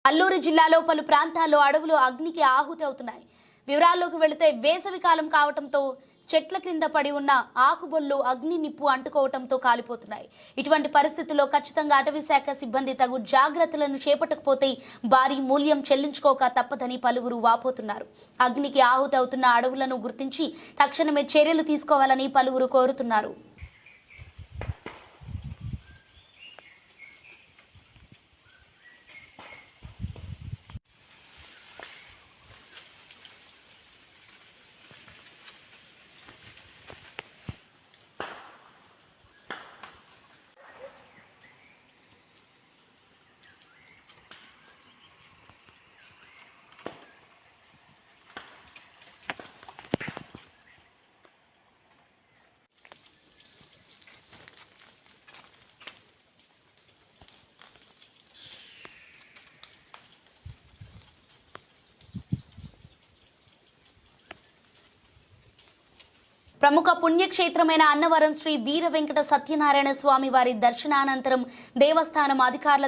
అల్లూరు జిల్లాలో పలు ప్రాంతాల్లో అడవులు అగ్నికి ఆహుతి అవుతున్నాయి. వివరాల్లోకి వెళితే వేసవి కాలం కావడంతో చెట్ల క్రింద పడి ఉన్న ఆకుబొల్లు అగ్ని నిప్పు అంటుకోవడంతో కాలిపోతున్నాయి. ఇటువంటి పరిస్థితుల్లో ఖచ్చితంగా అటవీ శాఖ సిబ్బంది తగు జాగ్రత్తలను చేపట్టకపోతే భారీ మూల్యం చెల్లించుకోక తప్పదని పలువురు వాపోతున్నారు. అగ్నికి ఆహుతి అవుతున్న అడవులను గుర్తించి తక్షణమే చర్యలు తీసుకోవాలని పలువురు కోరుతున్నారు. ప్రముఖ పుణ్యక్షేత్రమైన అన్నవరం శ్రీ వీర వెంకట సత్యనారాయణ స్వామి వారి దర్శనానంతరం దేవస్థానం అధికారులతో